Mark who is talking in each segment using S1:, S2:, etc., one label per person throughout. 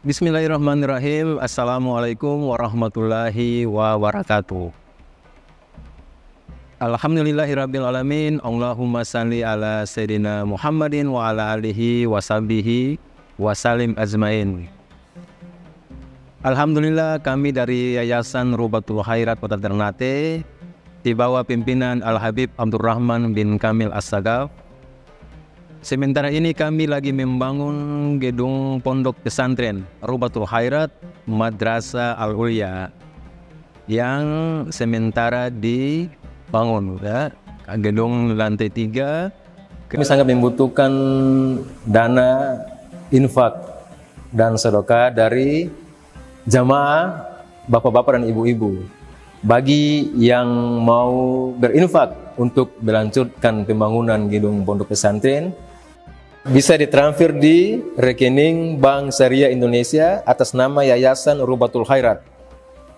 S1: Bismillahirrahmanirrahim. Assalamualaikum warahmatullahi wabarakatuh. Alhamdulillahirrabbilalamin. Allahumma salli ala Sayyidina Muhammadin wa ala alihi wa sahbihi wa salim ajmain. Alhamdulillah, kami dari Yayasan Rubatul Khairat Kota Ternate di bawah pimpinan Al-Habib Abdurrahman bin Kamil As-Sagaf. Sementara ini kami lagi membangun gedung pondok pesantren Rubatul Khairat Madrasah Al-Ulya yang sementara dibangun, ya. Gedung lantai 3. Kami sangat membutuhkan dana infak dan sedekah dari jamaah bapak-bapak dan ibu-ibu. Bagi yang mau berinfak untuk melanjutkan pembangunan gedung pondok pesantren, bisa ditransfer di rekening Bank Syariah Indonesia atas nama Yayasan Rubatul Khairat.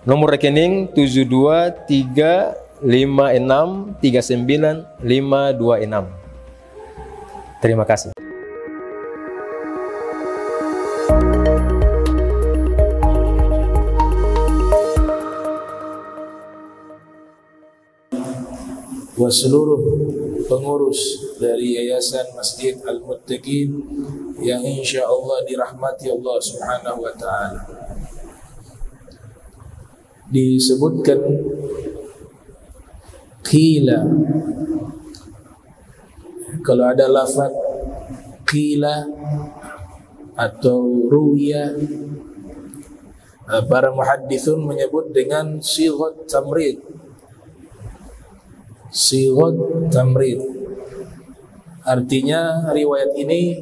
S1: Nomor rekening 723563956. Terima kasih.
S2: Wa seluruh pengurus dari Yayasan Masjid Al-Muttaqin yang insya Allah dirahmati Allah Subhanahu wa Ta'ala. Disebutkan qila, kalau ada lafaz qila atau ruya, para muhaddithun menyebut dengan sighat tamrid. Sighat tamrid artinya riwayat ini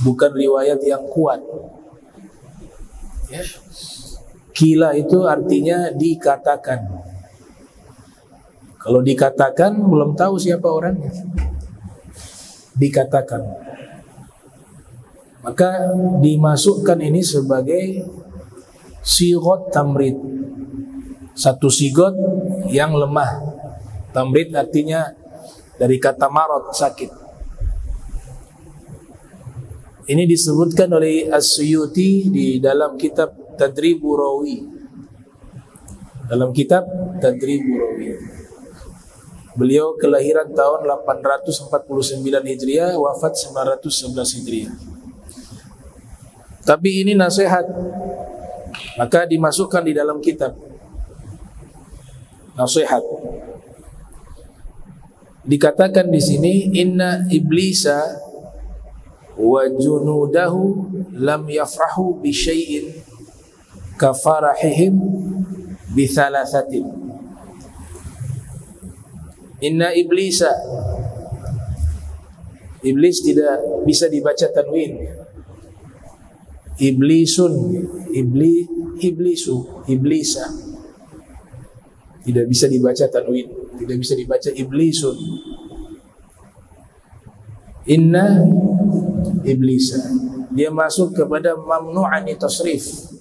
S2: bukan riwayat yang kuat, ya. Qila itu artinya dikatakan. Kalau dikatakan belum tahu siapa orangnya, dikatakan, maka dimasukkan ini sebagai sighat tamrid, satu sighat yang lemah. Tamrid artinya dari kata marad, sakit. Ini disebutkan oleh As-Suyuti di dalam kitab Tadribu Rawi. Dalam kitab Tadribu Rawi. Beliau kelahiran tahun 849 Hijriah, wafat 911 Hijriah. Tapi ini nasihat, maka dimasukkan di dalam kitab. Nasihat. Dikatakan di sini, inna iblisa wa junudahu lam yafrahu bi syai'in kafarahihim bi thalathatin. Inna iblisa, iblis tidak bisa dibaca tanwin. Iblisun, iblisu, iblisa tidak bisa dibaca tanwin, tidak bisa dibaca iblisun. Inna iblisa, dia masuk kepada mamnu'ani tasrif,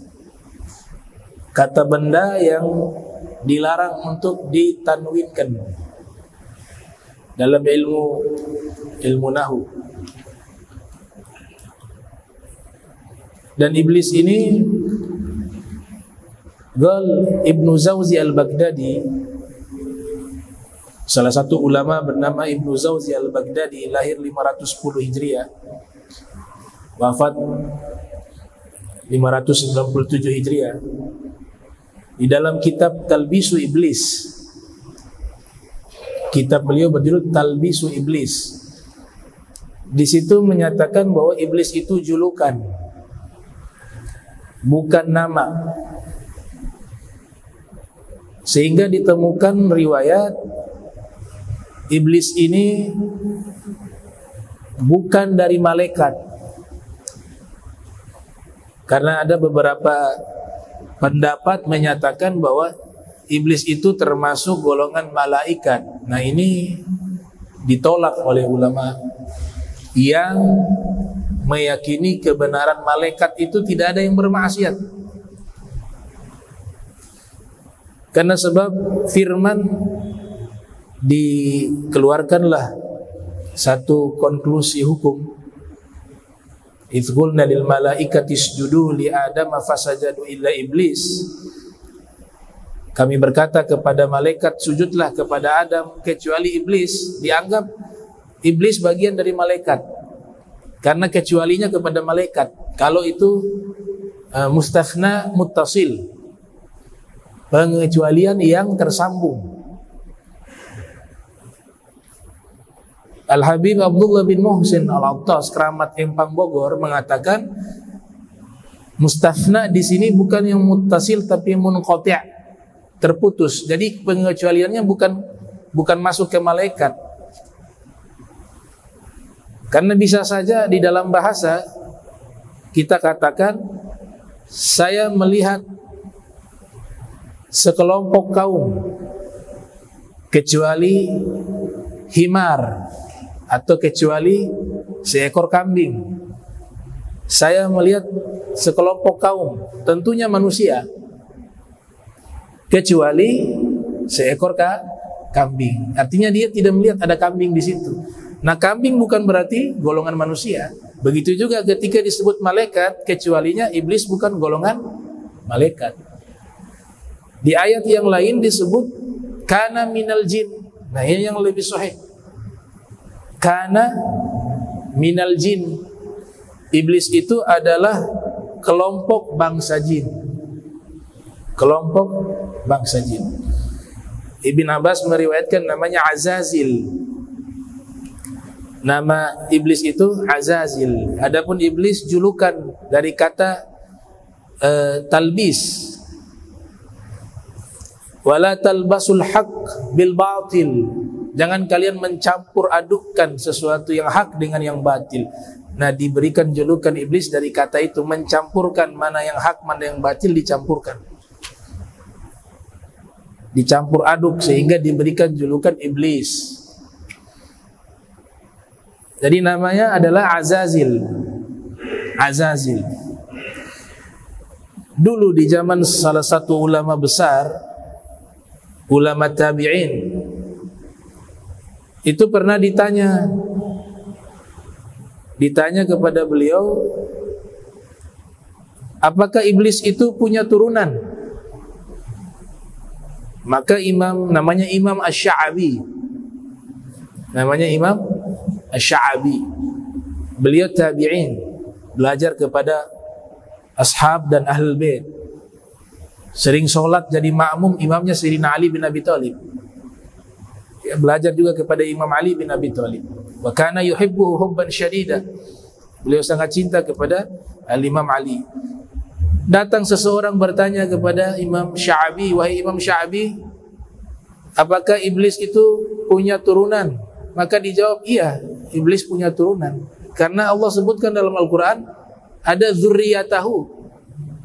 S2: kata benda yang dilarang untuk ditanwinkan dalam ilmu nahu. Dan iblis ini Gal Ibnu Zawzi Al-Baghdadi, salah satu ulama bernama Ibnu Zawzi Al-Baghdadi, lahir 510 Hijriah, wafat 597 Hijriah. Di dalam kitab Talbisu Iblis, kitab beliau berjudul Talbisu Iblis, di situ menyatakan bahwa iblis itu julukan, bukan nama. Sehingga ditemukan riwayat iblis ini bukan dari malaikat, karena ada beberapa pendapat menyatakan bahwa iblis itu termasuk golongan malaikat. Nah, ini ditolak oleh ulama yang meyakini kebenaran malaikat itu tidak ada yang bermaksiat. Karena sebab firman dikeluarkanlah satu konklusi hukum idz qulna lil malaikati isjudu li adama fasajadu illa iblis. Kami berkata kepada malaikat, sujudlah kepada Adam kecuali iblis. Dianggap iblis bagian dari malaikat karena kecualinya kepada malaikat. Kalau itu mustathna muttasil, pengecualian yang tersambung. Al-Habib Abdullah bin Muhsin Al-Attas, keramat Empang Bogor, mengatakan mustathna di sini bukan yang muttasil tapi munqati', terputus. Jadi pengecualiannya bukan masuk ke malaikat. Karena bisa saja di dalam bahasa kita katakan, saya melihat sekelompok kaum kecuali himar atau kecuali seekor kambing. Saya melihat sekelompok kaum, tentunya manusia, kecuali seekor kambing. Artinya dia tidak melihat ada kambing di situ. Nah, kambing bukan berarti golongan manusia. Begitu juga ketika disebut malaikat, kecualinya iblis bukan golongan malaikat. Di ayat yang lain disebut kana minal jin. Nah, ini yang lebih sahih. Kana minal jin. Iblis itu adalah kelompok bangsa jin. Kelompok bangsa jin. Ibn Abbas meriwayatkan namanya Azazil. Nama iblis itu Azazil. Adapun iblis julukan dari kata talbis. Wala talbasul haq bil batil. Jangan kalian mencampur adukkan sesuatu yang hak dengan yang batil. Nah, diberikan julukan iblis dari kata itu, mencampurkan mana yang hak, mana yang batil dicampurkan. Dicampur aduk sehingga diberikan julukan iblis. Jadi namanya adalah Azazil. Azazil. Dulu di zaman salah satu ulama besar, ulama tabi'in, itu pernah ditanya kepada beliau, apakah iblis itu punya turunan? Maka namanya Imam Asy-Sya'bi. Namanya Imam Asy-Sya'bi. Beliau tabi'in, belajar kepada ashab dan ahlul bait. Sering sholat jadi makmum imamnya Sayyidina Ali bin Abi Thalib. Belajar juga kepada Imam Ali bin Abi Thalib. Wa kana yuhibbuhu hubban syadida. Beliau sangat cinta kepada Al-Imam Ali. Datang seseorang bertanya kepada Imam Sya'bi, wahai Imam Sya'bi, apakah iblis itu punya turunan? Maka dijawab, iya, iblis punya turunan. Karena Allah sebutkan dalam Al-Quran, ada dzurriyyatahu.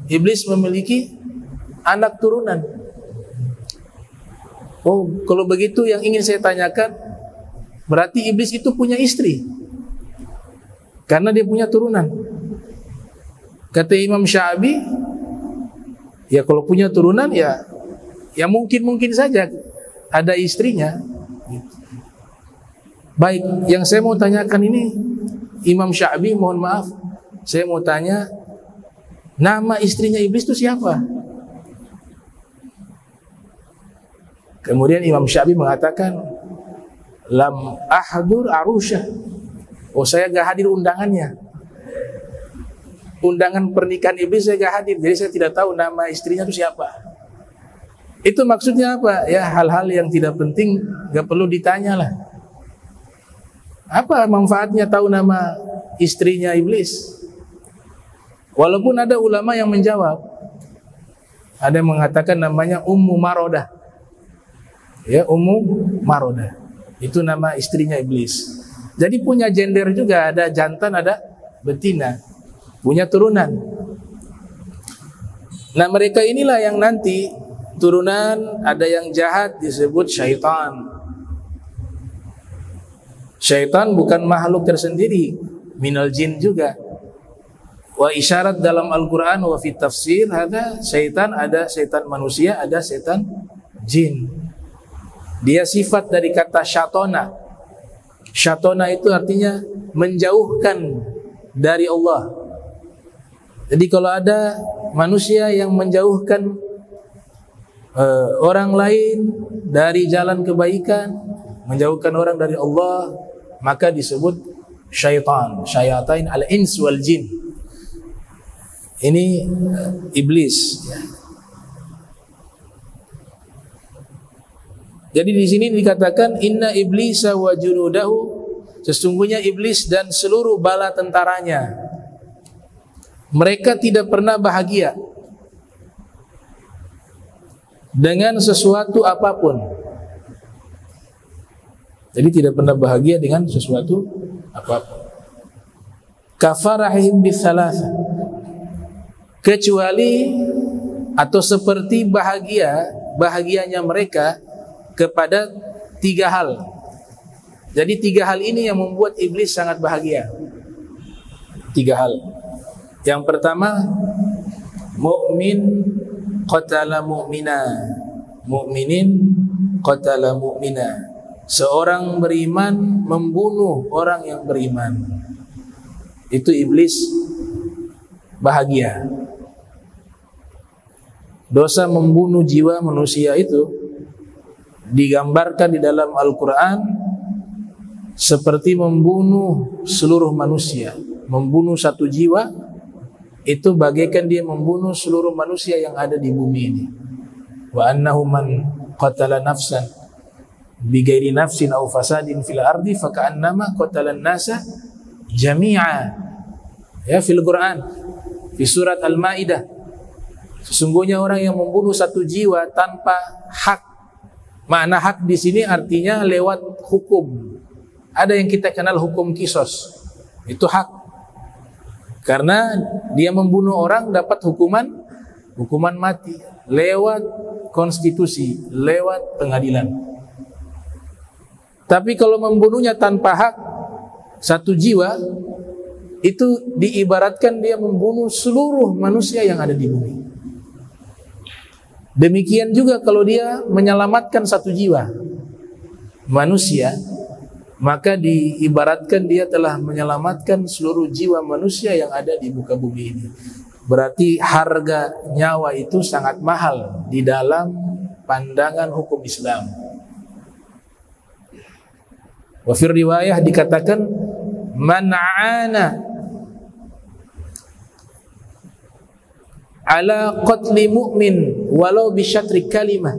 S2: Iblis memiliki anak turunan. Oh, kalau begitu yang ingin saya tanyakan, berarti iblis itu punya istri, karena dia punya turunan. Kata Imam Sya'bi, ya kalau punya turunan ya mungkin saja ada istrinya. Baik, yang saya mau tanyakan ini, Imam Sya'bi, mohon maaf, saya mau tanya, nama istrinya iblis itu siapa? Kemudian Imam Sya'bi mengatakan, lam ahdur arusyah. Oh, saya gak hadir undangannya. Undangan pernikahan iblis saya gak hadir, jadi saya tidak tahu nama istrinya itu siapa. Itu maksudnya apa? Ya, hal-hal yang tidak penting gak perlu ditanya lah. Apa manfaatnya tahu nama istrinya iblis? Walaupun ada ulama yang menjawab, ada yang mengatakan namanya Ummu Marodah. Ya, Ummu Marodah. Itu nama istrinya iblis. Jadi punya gender juga, ada jantan, ada betina. Punya turunan. Nah, mereka inilah yang nanti turunan ada yang jahat disebut syaitan. Syaitan bukan makhluk tersendiri, minal jin juga. Wa isyarat dalam Al-Quran wa fi tafsir, ada syaitan manusia, ada syaitan jin. Dia sifat dari kata syatona. Syatona itu artinya menjauhkan dari Allah. Jadi kalau ada manusia yang menjauhkan orang lain dari jalan kebaikan, menjauhkan orang dari Allah, maka disebut syaitan, syayatain al-ins wal jin. Ini iblis. Jadi di sini dikatakan inna iblisa wa junudahu, sesungguhnya iblis dan seluruh bala tentaranya, mereka tidak pernah bahagia dengan sesuatu apapun. Jadi tidak pernah bahagia dengan sesuatu apapun. Kafarahim bitsalatsa, kecuali atau seperti bahagianya mereka kepada 3 hal. Jadi 3 hal ini yang membuat iblis sangat bahagia. 3 hal. Yang pertama, mukmin qatala mu'mina, mukminin qatala mu'mina. Seorang beriman membunuh orang yang beriman. Itu iblis bahagia. Dosa membunuh jiwa manusia itu digambarkan di dalam Al-Quran seperti membunuh seluruh manusia. Membunuh satu jiwa itu bagaikan dia membunuh seluruh manusia yang ada di bumi ini. Wa annahu man qatala nafsan bighairi nafsin aw fasadin fil ardi faka'annama qatala an-nasa jami'a. Ya, fil Quran, di surat Al-Maidah. Sesungguhnya orang yang membunuh satu jiwa tanpa hak. Makna hak di sini artinya lewat hukum. Ada yang kita kenal hukum kisos. Itu hak. Karena dia membunuh orang dapat hukuman mati lewat konstitusi, lewat pengadilan. Tapi kalau membunuhnya tanpa hak satu jiwa, itu diibaratkan dia membunuh seluruh manusia yang ada di bumi. Demikian juga kalau dia menyelamatkan satu jiwa manusia, maka diibaratkan dia telah menyelamatkan seluruh jiwa manusia yang ada di muka bumi ini. Berarti harga nyawa itu sangat mahal di dalam pandangan hukum Islam. Wa fir riwayah dikatakan man 'ana ala qatli mu'min walau bi syatri kalimah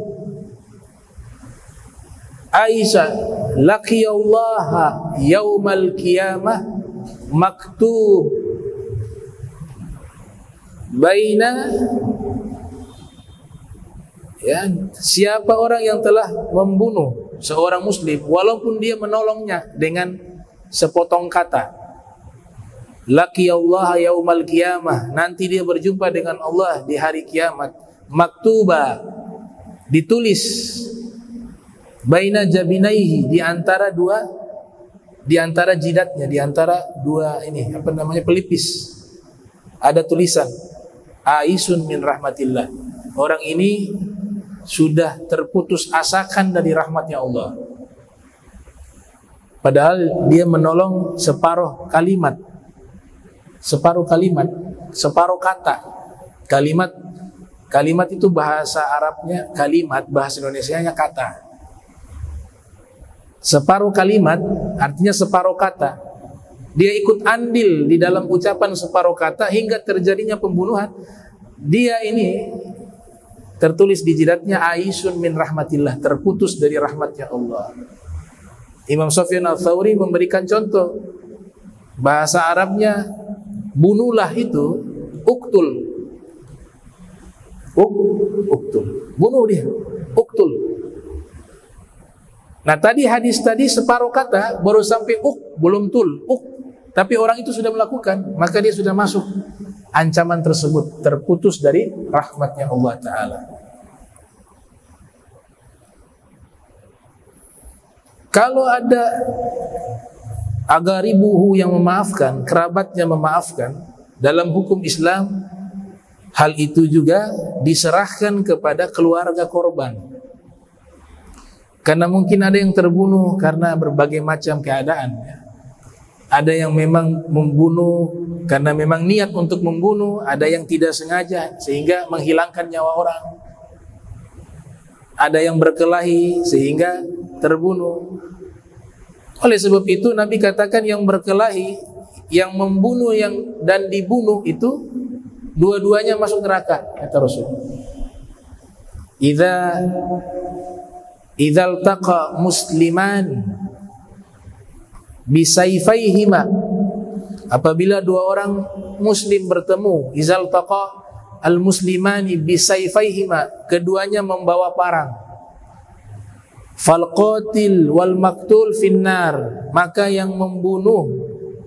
S2: Aisyah laqiyallaha yaumal qiyamah maktub baina, ya, siapa orang yang telah membunuh seorang muslim walaupun dia menolongnya dengan sepotong kata, laqiyallaha yaumal qiyamah, nanti dia berjumpa dengan Allah di hari kiamat, maktuba, ditulis, baina jabinaihi, di antara jidatnya, di antara dua ini pelipis, ada tulisan aisun min rahmatillah, orang ini sudah terputus asakan dari rahmatnya Allah. Padahal dia menolong separuh kata. Kalimat itu bahasa Arabnya kalimat, bahasa Indonesianya kata. Separuh kalimat artinya separuh kata. Dia ikut andil di dalam ucapan separuh kata hingga terjadinya pembunuhan. Dia ini tertulis di jidatnya aisun min rahmatillah, terputus dari rahmatnya Allah. Imam Sufyan Ats-Tsauri memberikan contoh. Bahasa Arabnya bunuhlah itu uktul. Uktul. Bunuh dia. Uktul. Nah tadi hadis tadi separuh kata baru sampai belum tul. Tapi orang itu sudah melakukan, maka dia sudah masuk ancaman tersebut, terputus dari rahmatnya Allah Ta'ala. Kalau ada agaribuhu yang memaafkan, kerabatnya memaafkan, dalam hukum Islam hal itu juga diserahkan kepada keluarga korban. Karena mungkin ada yang terbunuh karena berbagai macam keadaan. Ada yang memang membunuh karena memang niat untuk membunuh, ada yang tidak sengaja sehingga menghilangkan nyawa orang, ada yang berkelahi sehingga terbunuh. Oleh sebab itu Nabi katakan yang berkelahi, yang membunuh dan dibunuh itu dua-duanya masuk neraka, kata Rasul. Idzal taqa musliman bisayfaihima, apabila dua orang muslim bertemu, idzal taqa al muslimani bisayfaihima, keduanya membawa parang, fal qatil wal maktul finnar, maka yang membunuh,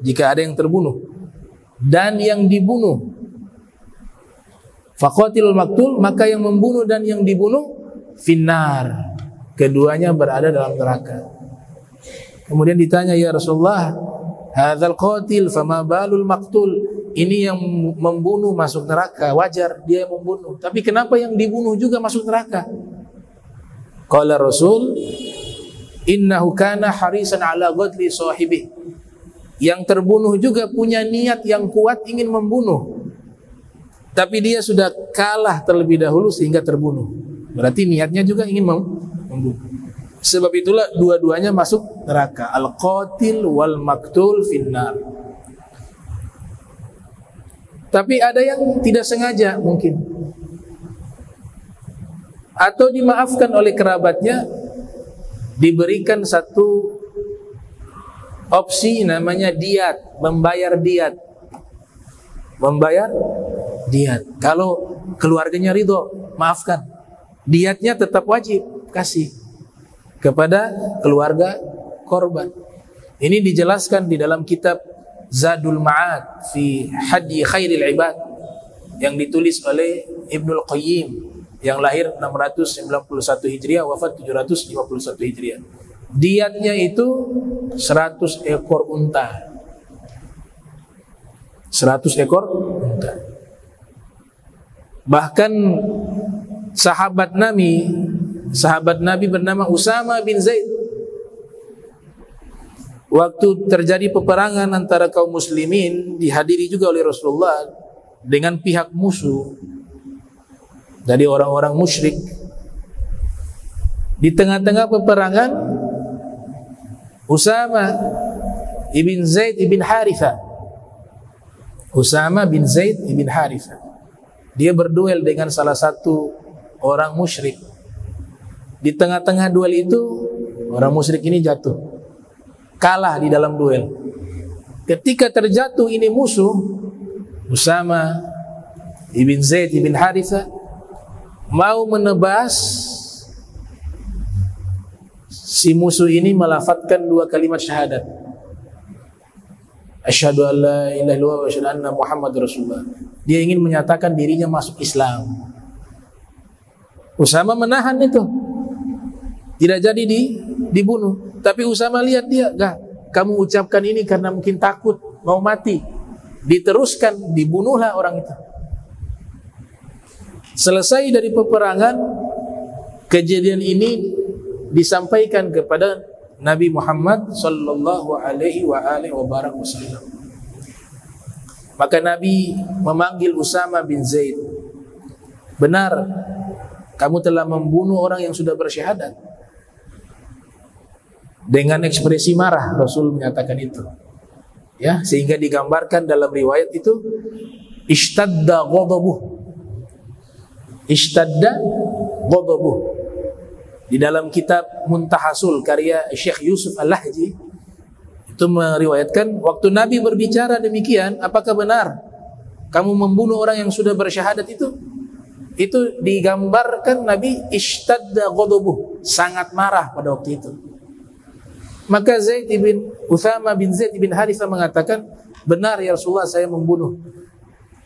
S2: jika ada yang terbunuh, dan yang dibunuh, faqatil maktul, maka yang membunuh dan yang dibunuh finnar, keduanya berada dalam neraka. Kemudian ditanya, ya Rasulullah, hadzal qatil fama balul maktul, ini yang membunuh masuk neraka, wajar dia membunuh, tapi kenapa yang dibunuh juga masuk neraka? Qala Rasul, innahu kana harisan ala qatli sahibi, yang terbunuh juga punya niat yang kuat ingin membunuh, tapi dia sudah kalah terlebih dahulu sehingga terbunuh. Berarti niatnya juga ingin membunuh. Sebab itulah dua-duanya masuk neraka. Al-qatil wal maktul finnar. Tapi ada yang tidak sengaja mungkin, atau dimaafkan oleh kerabatnya, diberikan satu opsi namanya diat, membayar diat. Membayar diat. Kalau keluarganya ridho, maafkan. Diatnya tetap wajib kasih kepada keluarga korban. Ini dijelaskan di dalam kitab Zadul Ma'ad fi Hadi Khairil Ibad yang ditulis oleh Ibnul Qayyim yang lahir 691 Hijriah, wafat 751 Hijriah. Diatnya itu 100 ekor unta. 100 ekor unta. Bahkan sahabat Nabi bernama Usama bin Zaid, waktu terjadi peperangan antara kaum muslimin, dihadiri juga oleh Rasulullah dengan pihak musuh dari orang-orang musyrik. Di tengah-tengah peperangan, Usama ibn Zaid ibn Haritha, Usama bin Zaid ibn Haritha, dia berduel dengan salah satu orang musyrik. Di tengah-tengah duel itu, orang musyrik ini jatuh, kalah di dalam duel. Ketika terjatuh ini musuh, Usama ibn Zaid ibn Haritha mau menebas si musuh ini, melafadzkan 2 kalimat syahadat, asyhadu an la ilaha illallah wa asyhadu anna Muhammadar Rasulullah. Dia ingin menyatakan dirinya masuk Islam. Usama menahan itu, tidak jadi dibunuh. Tapi Usama lihat dia, enggak, kamu ucapkan ini karena mungkin takut mau mati. Diteruskan, dibunuhlah orang itu. Selesai dari peperangan, kejadian ini disampaikan kepada Nabi Muhammad sallallahu alaihi wasallam. Maka Nabi memanggil Usama bin Zaid. Benar, kamu telah membunuh orang yang sudah bersyahadat. Dengan ekspresi marah Rasul menyatakan itu. Ya, sehingga digambarkan dalam riwayat itu ishtadda ghadabuh. Ishtadda ghadabuh. Di dalam kitab Muntahasul karya Syekh Yusuf Al-Lahji itu meriwayatkan, waktu Nabi berbicara demikian, apakah benar kamu membunuh orang yang sudah bersyahadat itu? Itu digambarkan Nabi ishtadda ghadabuh, sangat marah pada waktu itu. Maka Usama bin Zaid bin Harithah mengatakan, benar ya Rasulullah, saya membunuh.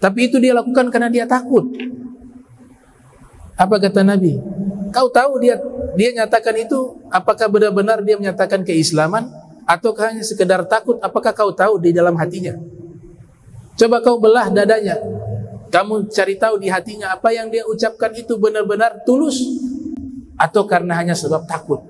S2: Tapi itu dia lakukan karena dia takut. Apa kata Nabi? Kau tahu dia nyatakan itu, apakah benar-benar dia menyatakan keislaman atau hanya sekedar takut? Apakah kau tahu di dalam hatinya? Coba kau belah dadanya, kamu cari tahu di hatinya apa yang dia ucapkan itu benar-benar tulus atau karena hanya sebab takut.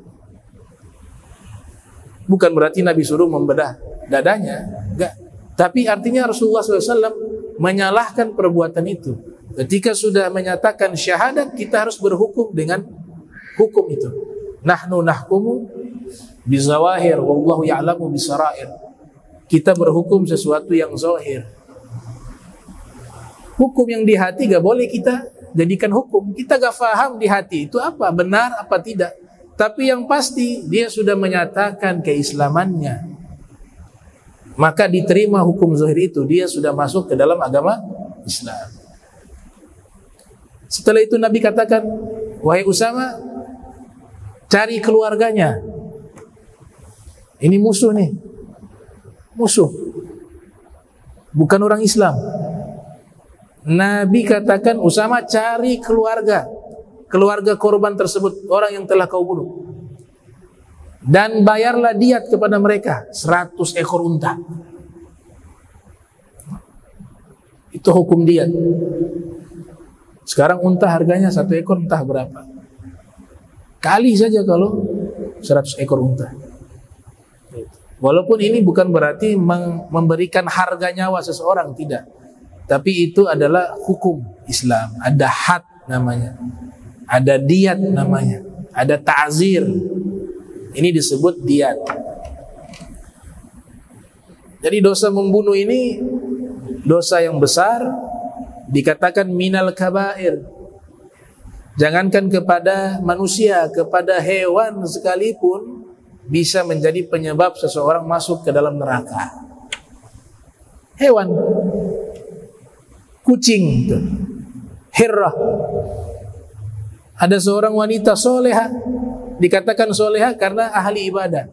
S2: Bukan berarti Nabi suruh membedah dadanya, enggak. Tapi artinya Rasulullah SAW menyalahkan perbuatan itu. Ketika sudah menyatakan syahadat, kita harus berhukum dengan hukum itu. Nahnu nahkumu bizawahir wallahu ya'lamu bisarair. Kita berhukum sesuatu yang zahir. Hukum yang di hati gak boleh kita jadikan hukum. Kita gak faham di hati itu apa, benar apa tidak. Tapi yang pasti dia sudah menyatakan keislamannya, maka diterima hukum zahir itu. Dia sudah masuk ke dalam agama Islam. Setelah itu Nabi katakan, wahai Usama, cari keluarganya. Ini musuh nih, musuh, bukan orang Islam. Nabi katakan, Usama, cari keluarga korban tersebut, orang yang telah kau bunuh, dan bayarlah diat kepada mereka 100 ekor unta. Itu hukum diat. Sekarang unta harganya 1 ekor entah berapa. Kali saja kalau 100 ekor unta. Walaupun ini bukan berarti memberikan harga nyawa seseorang, tidak. Tapi itu adalah hukum Islam. Ada had namanya, ada diat namanya, ada ta'zir. Ini disebut diat. Jadi dosa membunuh ini dosa yang besar, dikatakan minal kabair. Jangankan kepada manusia, kepada hewan sekalipun bisa menjadi penyebab seseorang masuk ke dalam neraka. Hewan, kucing, hirrah. Ada seorang wanita soleha, dikatakan soleha karena ahli ibadah,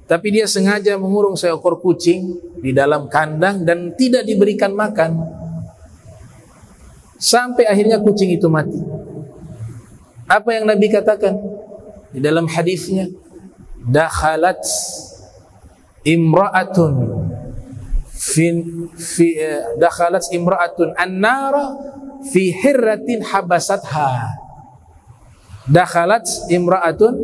S2: tapi dia sengaja mengurung seekor kucing di dalam kandang dan tidak diberikan makan, sampai akhirnya kucing itu mati. Apa yang Nabi katakan di dalam hadisnya? Dakhalat imra'atun dakhalat imra'atun an-nara fi hirratin habasatha. Dakhalat imra'atun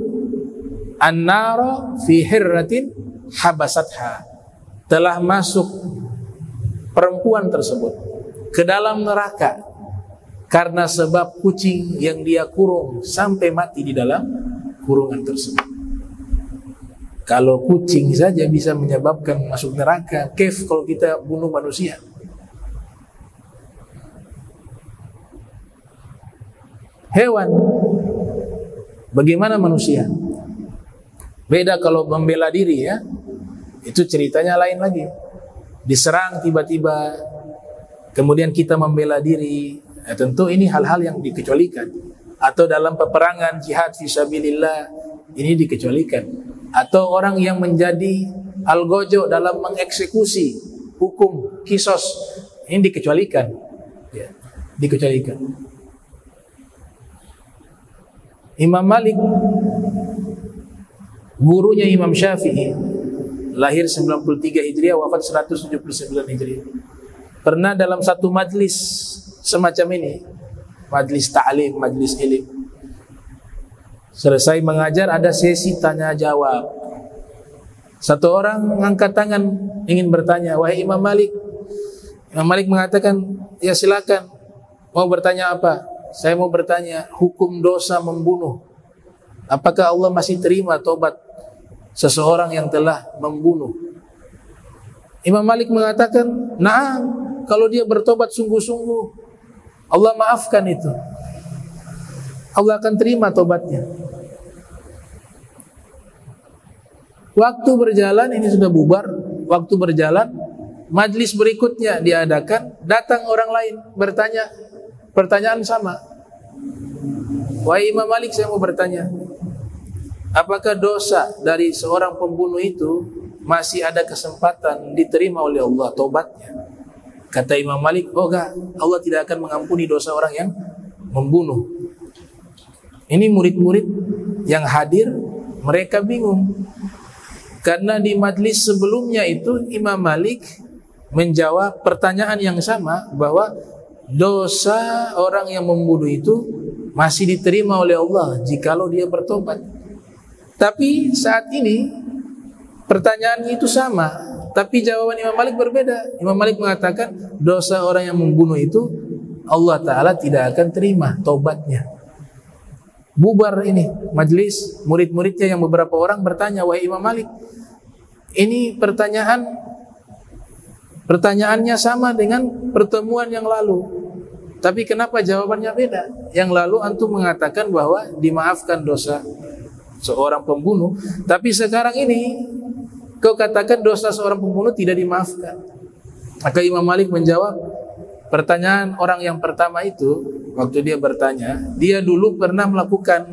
S2: an-nara fi hirratin habasatha. Telah masuk perempuan tersebut ke dalam neraka karena sebab kucing yang dia kurung sampai mati di dalam kurungan tersebut. Kalau kucing saja bisa menyebabkan masuk neraka, kef kalau kita bunuh manusia. Hewan, bagaimana manusia? Beda kalau membela diri ya, itu ceritanya lain lagi. Diserang tiba-tiba, kemudian kita membela diri, ya tentu ini hal-hal yang dikecualikan. Atau dalam peperangan jihad fisabilillah, ini dikecualikan. Atau orang yang menjadi algojo dalam mengeksekusi hukum kisos, ini dikecualikan, ya, dikecualikan. Imam Malik, gurunya Imam Syafi'i, lahir 93 Hijriah, wafat 179 Hijriah, pernah dalam satu majlis semacam ini, majlis ta'lim, majlis ilmu. Selesai mengajar ada sesi tanya jawab. Satu orang mengangkat tangan ingin bertanya, wahai Imam Malik. Imam Malik mengatakan, ya silakan. Mau bertanya apa? Saya mau bertanya hukum dosa membunuh. Apakah Allah masih terima tobat seseorang yang telah membunuh? Imam Malik mengatakan, nah, kalau dia bertobat sungguh-sungguh, Allah maafkan itu. Allah akan terima tobatnya. Waktu berjalan, ini sudah bubar. Waktu berjalan, majlis berikutnya diadakan, datang orang lain bertanya pertanyaan sama. Wahai Imam Malik, saya mau bertanya, apakah dosa dari seorang pembunuh itu masih ada kesempatan diterima oleh Allah tobatnya? Kata Imam Malik, oh enggak, Allah tidak akan mengampuni dosa orang yang membunuh. Ini murid-murid yang hadir, mereka bingung. Karena di majlis sebelumnya itu Imam Malik menjawab pertanyaan yang sama, bahwa dosa orang yang membunuh itu masih diterima oleh Allah jikalau dia bertobat. Tapi saat ini pertanyaannya itu sama, Tapi jawaban Imam Malik berbeda. Imam Malik mengatakan dosa orang yang membunuh itu Allah Ta'ala tidak akan terima taubatnya. Bubar ini majelis, murid-muridnya yang beberapa orang bertanya, wahai Imam Malik, ini pertanyaannya sama dengan pertemuan yang lalu, tapi kenapa jawabannya beda? Yang lalu antum mengatakan bahwa dimaafkan dosa seorang pembunuh, tapi sekarang ini kau katakan dosa seorang pembunuh tidak dimaafkan. Maka Imam Malik menjawab, pertanyaan orang yang pertama itu, waktu dia bertanya, dia dulu pernah melakukan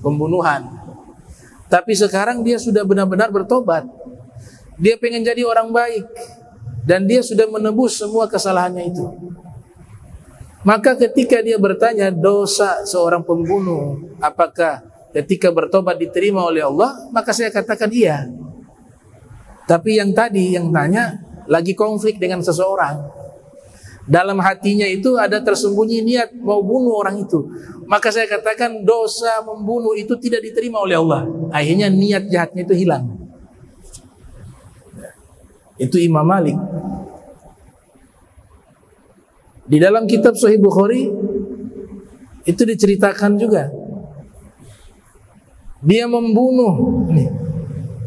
S2: pembunuhan, tapi sekarang dia sudah benar-benar bertobat. Dia pengen jadi orang baik, dan dia sudah menebus semua kesalahannya itu. Maka ketika dia bertanya dosa seorang pembunuh, apakah ketika bertobat diterima oleh Allah, maka saya katakan iya. Tapi yang tadi yang tanya lagi konflik dengan seseorang, dalam hatinya itu ada tersembunyi niat mau bunuh orang itu, maka saya katakan dosa membunuh itu tidak diterima oleh Allah. Akhirnya niat jahatnya itu hilang. Itu Imam Malik. Di dalam kitab Sahih Bukhari itu diceritakan juga, dia membunuh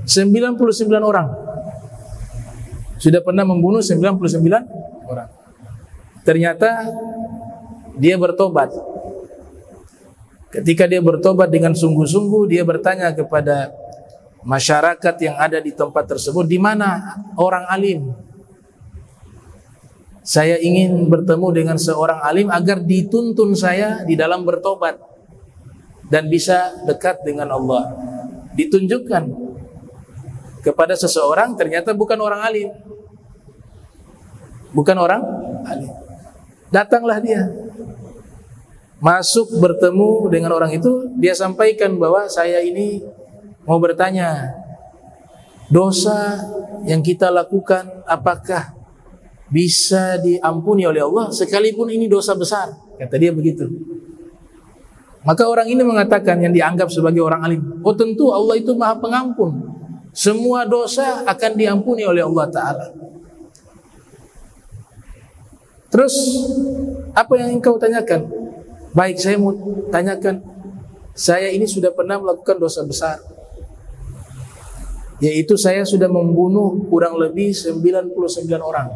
S2: 99 orang. Sudah pernah membunuh 99 orang. Ternyata dia bertobat. Ketika dia bertobat dengan sungguh-sungguh, dia bertanya kepada masyarakat yang ada di tempat tersebut, di mana orang alim? Saya ingin bertemu dengan seorang alim agar dituntun saya di dalam bertobat dan bisa dekat dengan Allah. Ditunjukkan kepada seseorang, ternyata bukan orang alim. Bukan orang alim. Datanglah dia, masuk bertemu dengan orang itu, dia sampaikan bahwa saya ini mau bertanya, dosa yang kita lakukan apakah bisa diampuni oleh Allah sekalipun ini dosa besar? Kata dia begitu. Maka orang ini mengatakan, yang dianggap sebagai orang alim, oh tentu Allah itu Maha Pengampun, semua dosa akan diampuni oleh Allah Ta'ala. Terus apa yang engkau tanyakan? Baik, saya mau tanyakan, saya ini sudah pernah melakukan dosa besar, yaitu saya sudah membunuh kurang lebih 99 orang.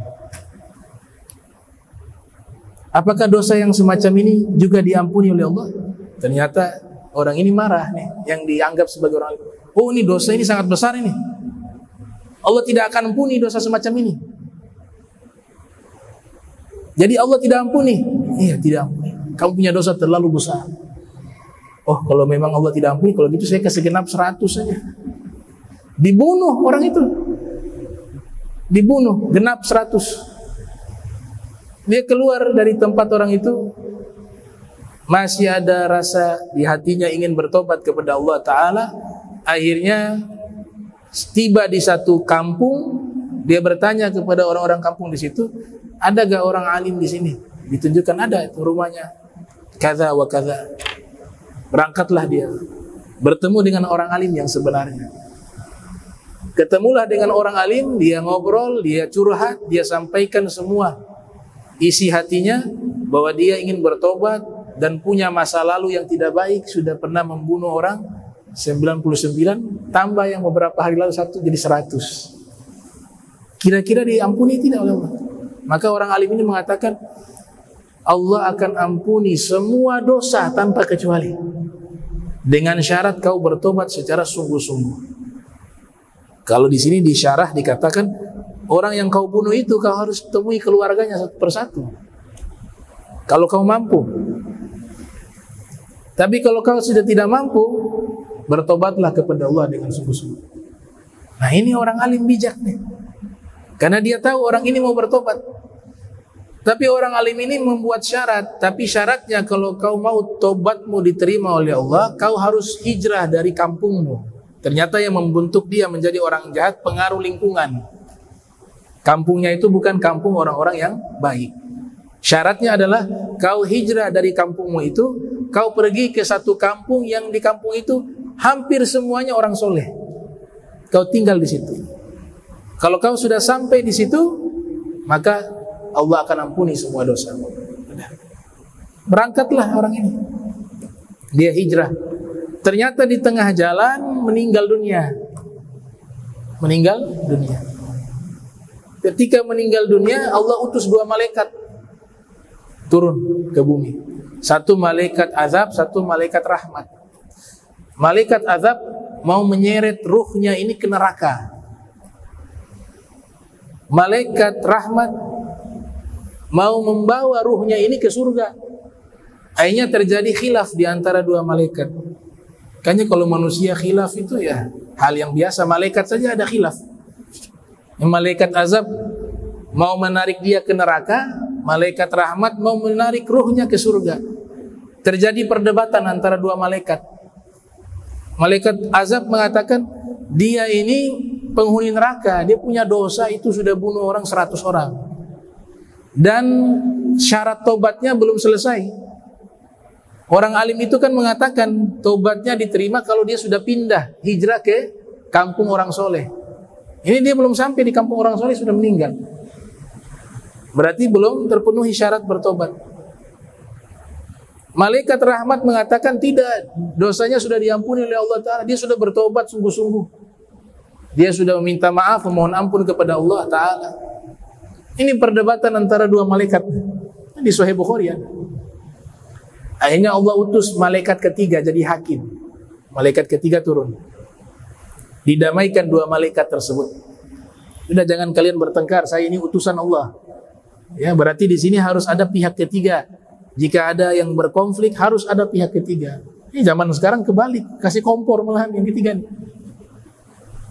S2: Apakah dosa yang semacam ini juga diampuni oleh Allah? Ternyata orang ini marah nih, yang dianggap sebagai orang alim. Oh, ini dosa ini sangat besar ini, Allah tidak akan ampuni dosa semacam ini. Jadi Allah tidak ampuni? Iya, tidak ampuni. Kamu punya dosa terlalu besar. Oh, kalau memang Allah tidak ampuni, kalau gitu saya kasih genap 100 saja. Dibunuh orang itu, dibunuh genap 100. Dia keluar dari tempat orang itu, masih ada rasa di hatinya ingin bertobat kepada Allah Ta'ala. Akhirnya tiba di satu kampung, dia bertanya kepada orang-orang kampung di situ, ada gak orang alim di sini? Ditunjukkan ada, itu rumahnya kaza wa kaza. Berangkatlah dia, bertemu dengan orang alim yang sebenarnya. Ketemulah dengan orang alim, dia ngobrol, dia curhat, dia sampaikan semua isi hatinya, bahwa dia ingin bertobat dan punya masa lalu yang tidak baik, sudah pernah membunuh orang 99, tambah yang beberapa hari lalu 1 jadi 100. Kira-kira diampuni tidak oleh Allah? Maka orang alim ini mengatakan, Allah akan ampuni semua dosa tanpa kecuali, dengan syarat kau bertobat secara sungguh-sungguh. Kalau di sini di syarah dikatakan, orang yang kau bunuh itu kau harus temui keluarganya satu persatu, kalau kau mampu. Tapi kalau kau sudah tidak mampu, bertobatlah kepada Allah dengan sungguh-sungguh. Nah, ini orang alim bijak nih, karena dia tahu orang ini mau bertobat. Tapi orang alim ini membuat syarat, tapi syaratnya kalau kau mau tobatmu diterima oleh Allah, kau harus hijrah dari kampungmu. Ternyata yang membentuk dia menjadi orang jahat pengaruh lingkungan. Kampungnya itu bukan kampung orang-orang yang baik. Syaratnya adalah kau hijrah dari kampungmu itu, kau pergi ke satu kampung yang di kampung itu hampir semuanya orang soleh. Kau tinggal di situ. Kalau kau sudah sampai di situ, maka Allah akan ampuni semua dosa. Berangkatlah orang ini. Dia hijrah. Ternyata di tengah jalan meninggal dunia. Meninggal dunia. Ketika meninggal dunia, Allah utus 2 malaikat turun ke bumi. Satu malaikat azab, satu malaikat rahmat. Malaikat azab mau menyeret ruhnya ini ke neraka. Malaikat rahmat mau membawa ruhnya ini ke surga. Akhirnya terjadi khilaf di antara 2 malaikat. Kayaknya kalau manusia khilaf itu ya hal yang biasa. Malaikat saja ada khilaf. Malaikat azab mau menarik dia ke neraka, malaikat rahmat mau menarik ruhnya ke surga. Terjadi perdebatan antara 2 malaikat. Malaikat azab mengatakan, dia ini penghuni neraka, dia punya dosa itu sudah bunuh orang 100 orang. Dan syarat tobatnya belum selesai. Orang alim itu kan mengatakan tobatnya diterima kalau dia sudah pindah, hijrah ke kampung orang soleh. Ini dia belum sampai di kampung orang soleh, sudah meninggal. Berarti belum terpenuhi syarat bertobat. Malaikat rahmat mengatakan tidak, dosanya sudah diampuni oleh Allah Ta'ala. Dia sudah bertobat sungguh-sungguh. Dia sudah meminta maaf, memohon ampun kepada Allah Ta'ala. Ini perdebatan antara 2 malaikat. Di Sahih Bukhari ya. Akhirnya Allah utus malaikat ketiga jadi hakim. Malaikat ketiga turun. Didamaikan 2 malaikat tersebut. Sudah, jangan kalian bertengkar, saya ini utusan Allah. Ya, berarti di sini harus ada pihak ketiga. Jika ada yang berkonflik, harus ada pihak ketiga. Ini zaman sekarang kebalik, kasih kompor malahan yang ketiga nih.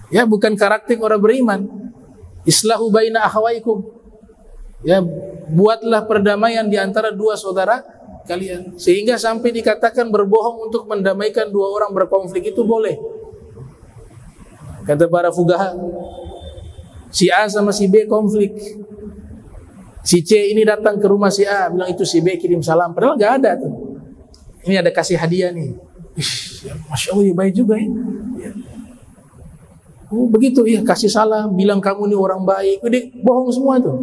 S2: Ya, bukan karakter orang beriman. Islahu baina akhawaikum. Ya, buatlah perdamaian di antara 2 saudara kalian. Sehingga sampai dikatakan berbohong untuk mendamaikan 2 orang berkonflik itu boleh. Kata para fuqaha, si A sama si B konflik. Si C ini datang ke rumah si A, bilang itu si B kirim salam. Padahal gak ada tuh. Ini ada kasih hadiah nih. Masya Allah, ya baik juga ya. Oh begitu ya, kasih salam, bilang kamu ini orang baik. Udah bohong semua tuh.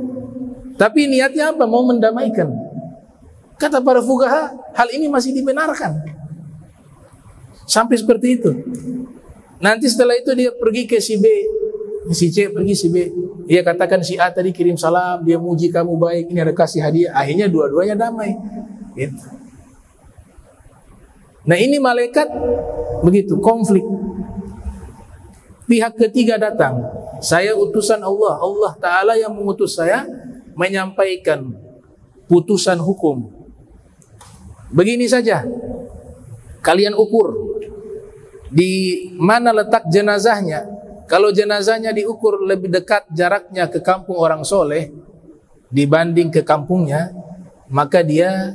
S2: Tapi niatnya apa? Mau mendamaikan. Kata para fuqaha, hal ini masih dibenarkan. Sampai seperti itu. Nanti setelah itu dia pergi ke si B, si C pergi si B. Dia katakan si A tadi kirim salam, dia muji kamu baik, ini ada kasih hadiah. Akhirnya dua-duanya damai. Gitu. Nah ini malaikat begitu, konflik. Pihak ketiga datang. Saya utusan Allah. Allah Ta'ala yang mengutus saya menyampaikan putusan hukum. Begini saja, kalian ukur di mana letak jenazahnya. Kalau jenazahnya diukur lebih dekat jaraknya ke kampung orang soleh dibanding ke kampungnya, maka dia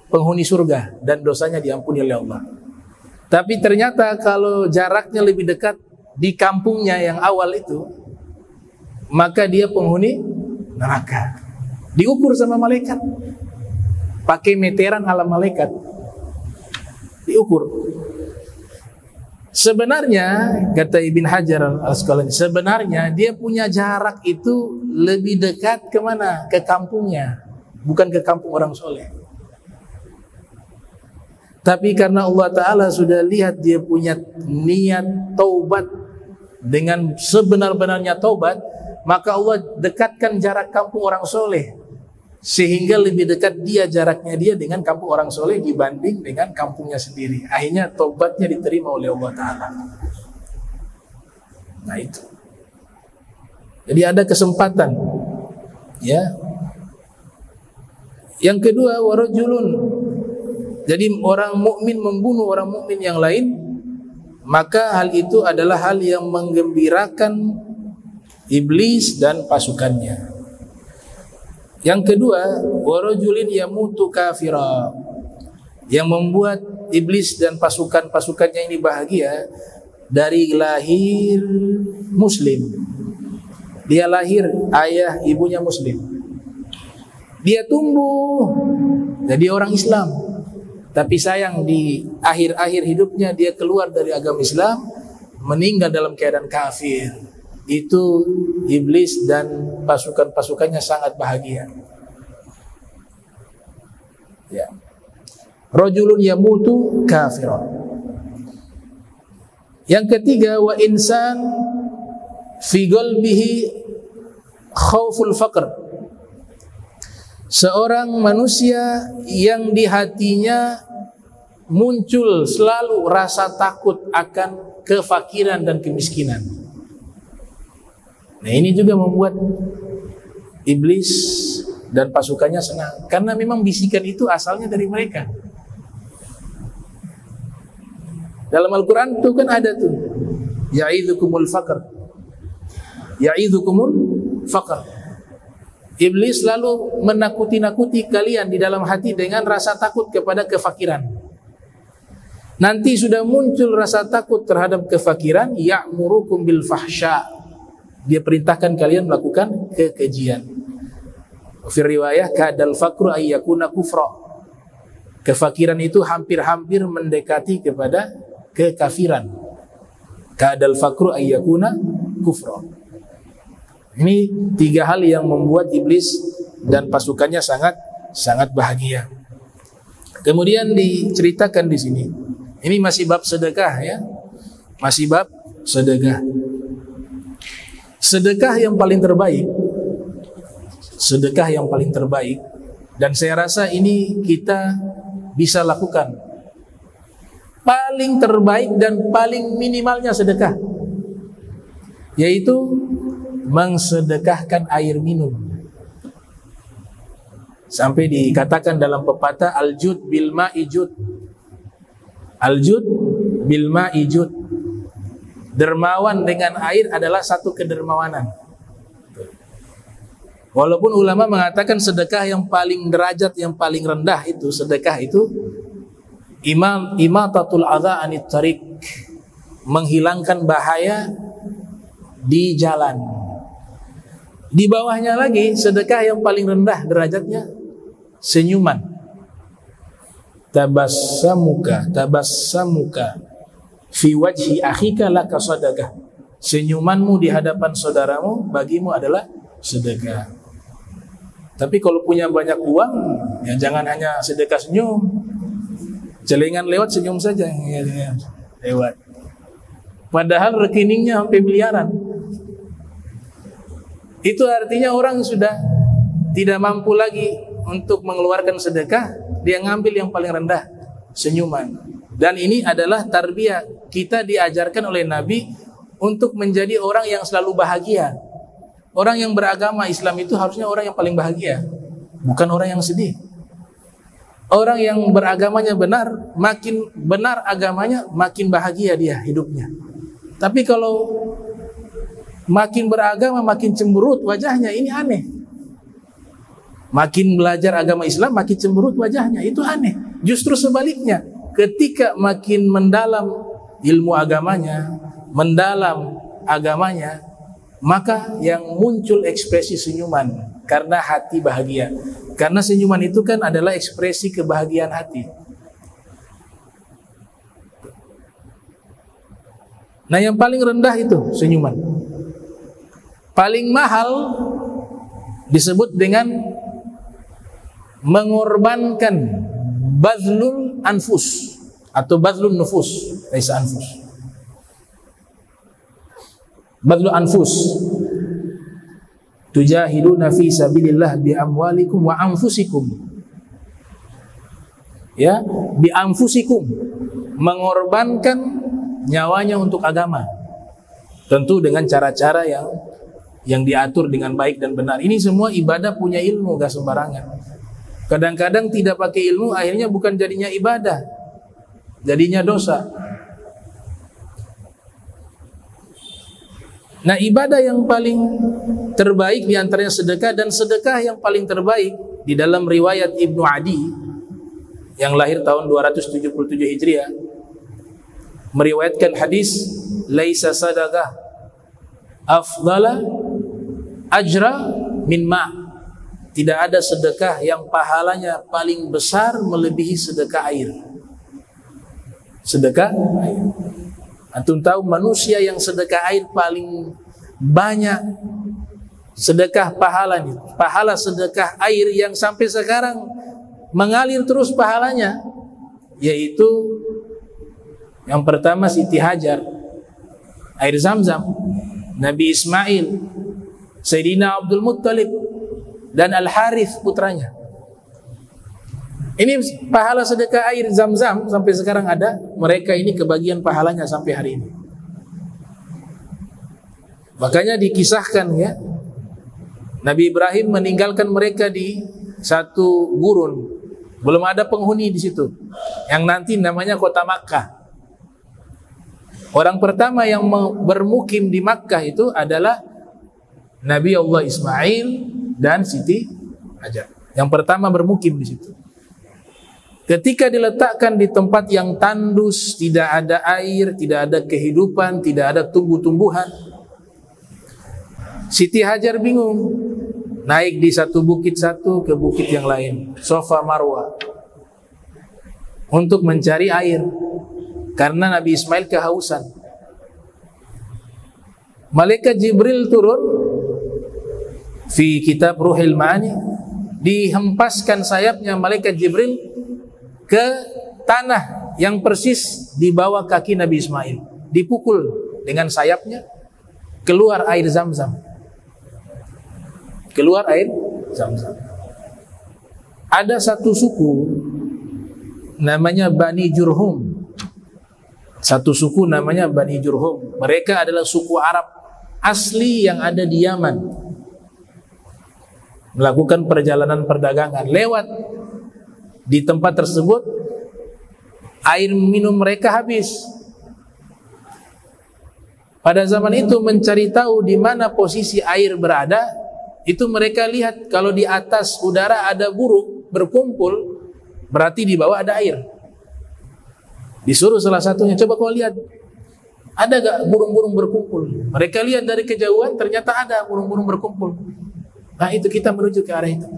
S2: penghuni surga dan dosanya diampuni oleh Allah. Tapi ternyata kalau jaraknya lebih dekat di kampungnya yang awal itu, maka dia penghuni neraka. Diukur sama malaikat, pakai meteran ala malaikat, diukur. Sebenarnya, kata Ibn Hajar Al-Asqalani, sebenarnya dia punya jarak itu lebih dekat ke mana? Ke kampungnya, bukan ke kampung orang soleh. Tapi karena Allah Ta'ala sudah lihat dia punya niat taubat dengan sebenar-benarnya taubat, maka Allah dekatkan jarak kampung orang soleh, sehingga lebih dekat dia jaraknya dia dengan kampung orang soleh dibanding dengan kampungnya sendiri. Akhirnya taubatnya diterima oleh Allah Ta'ala. Nah itu. Jadi ada kesempatan. Ya. Yang kedua, warajulun. Jadi orang mukmin membunuh orang mukmin yang lain, maka hal itu adalah hal yang menggembirakan iblis dan pasukannya. Yang kedua, warajulin yamutu kafira, yang membuat iblis dan pasukan-pasukannya ini bahagia dari lahir muslim. Dia lahir, ayah ibunya muslim. Dia tumbuh jadi orang Islam. Tapi sayang di akhir-akhir hidupnya dia keluar dari agama Islam, meninggal dalam keadaan kafir. Itu iblis dan pasukan-pasukannya sangat bahagia. Ya. Rajulun yamutu kafiran. Yang ketiga, wa insan fi qalbihi khauful faqr. Seorang manusia yang di hatinya muncul selalu rasa takut akan kefakiran dan kemiskinan. Nah, ini juga membuat iblis dan pasukannya senang, karena memang bisikan itu asalnya dari mereka. Dalam Al-Quran itu kan ada tuh, ya'idzukumul faqr, ya'idzukumul faqr. Iblis lalu menakuti-nakuti kalian di dalam hati dengan rasa takut kepada kefakiran. Nanti sudah muncul rasa takut terhadap kefakiran, ya'murukum bil fahsya. Dia perintahkan kalian melakukan kekejian. Fi riwayah kadal faqru ayyakuna kufra. Kefakiran itu hampir-hampir mendekati kepada kekafiran. Kadal faqru ayyakuna kufra. Ini tiga hal yang membuat iblis dan pasukannya sangat bahagia. Kemudian diceritakan di sini. Ini masih bab sedekah ya. Masih bab sedekah. Sedekah yang paling terbaik. Sedekah yang paling terbaik, dan saya rasa ini kita bisa lakukan. Paling terbaik dan paling minimalnya sedekah, yaitu mengsedekahkan air minum. Sampai dikatakan dalam pepatah, al-jud bil ma'i jud. Al-jud bil ma'i jud. Dermawan dengan air adalah satu kedermawanan. Walaupun ulama mengatakan sedekah yang paling derajat, yang paling rendah itu, sedekah itu imatatul adza anit tariq, menghilangkan bahaya di jalan. Di bawahnya lagi, sedekah yang paling rendah derajatnya senyuman. Tabassamuka fi wajhi akhika laka sadaqah. Senyumanmu di hadapan saudaramu bagimu adalah sedekah. Tapi kalau punya banyak uang, ya jangan hanya sedekah senyum. Celengan lewat senyum saja, ya, lewat. Padahal rekeningnya sampai miliaran. Itu artinya orang sudah tidak mampu lagi untuk mengeluarkan sedekah, dia ngambil yang paling rendah, senyuman. Dan ini adalah tarbiyah. Kita diajarkan oleh Nabi untuk menjadi orang yang selalu bahagia. Orang yang beragama Islam itu harusnya orang yang paling bahagia, bukan orang yang sedih. Orang yang beragamanya benar, makin benar agamanya, makin bahagia dia hidupnya. Tapi kalau makin beragama, makin cemberut wajahnya, ini aneh. Makin belajar agama Islam, makin cemberut wajahnya, itu aneh. Justru sebaliknya, ketika makin mendalam ilmu agamanya, mendalam agamanya, maka yang muncul ekspresi senyuman karena hati bahagia. Karena senyuman itu kan adalah ekspresi kebahagiaan hati. Nah, yang paling rendah itu senyuman. Paling mahal disebut dengan mengorbankan badlul anfus atau badlun nufus, laisa anfus. Badlu anfus, tujahiduna fi sabilillah bi amwalikum wa anfusikum. Ya, bi anfusikum, mengorbankan nyawanya untuk agama. Tentu dengan cara-cara yang diatur dengan baik dan benar. Ini semua ibadah punya ilmu, gak sembarangan. Kadang-kadang tidak pakai ilmu, akhirnya bukan jadinya ibadah, jadinya dosa. Nah, ibadah yang paling terbaik diantaranya sedekah, dan sedekah yang paling terbaik di dalam riwayat Ibnu Adi yang lahir tahun 277 Hijriah meriwayatkan hadis, laisa sadaqah afdala ajra min ma. Tidak ada sedekah yang pahalanya paling besar melebihi sedekah air. Sedekah air. Antum tahu manusia yang sedekah air paling banyak sedekah pahalanya, pahala sedekah air yang sampai sekarang mengalir terus pahalanya, yaitu yang pertama Siti Hajar, air Zamzam, Nabi Ismail, Sayyidina Abdul Muttalib, dan Al-Harith putranya. Ini pahala sedekah air Zamzam sampai sekarang ada, mereka ini kebagian pahalanya sampai hari ini. Makanya dikisahkan ya, Nabi Ibrahim meninggalkan mereka di satu gurun, belum ada penghuni di situ, yang nanti namanya kota Makkah. Orang pertama yang bermukim di Makkah itu adalah Nabi Allah Ismail dan Siti Hajar. Yang pertama bermukim di situ. Ketika diletakkan di tempat yang tandus, tidak ada air, tidak ada kehidupan, tidak ada tumbuh-tumbuhan, Siti Hajar bingung, naik di satu bukit satu ke bukit yang lain, Safa Marwa, untuk mencari air, karena Nabi Ismail kehausan. Malaikat Jibril turun, fi kitab Ruhil Ma'ani, dihempaskan sayapnya Malaikat Jibril ke tanah yang persis di bawah kaki Nabi Ismail, dipukul dengan sayapnya, keluar air Zamzam. Keluar air Zamzam. Ada satu suku namanya Bani Jurhum. Satu suku namanya Bani Jurhum. Mereka adalah suku Arab asli yang ada di Yaman. Melakukan perjalanan perdagangan, lewat di tempat tersebut, air minum mereka habis. Pada zaman itu mencari tahu di mana posisi air berada, itu mereka lihat kalau di atas udara ada burung berkumpul, berarti di bawah ada air. Disuruh salah satunya, coba kau lihat, ada gak burung-burung berkumpul? Mereka lihat dari kejauhan, ternyata ada burung-burung berkumpul. Nah itu kita menuju ke arah itu,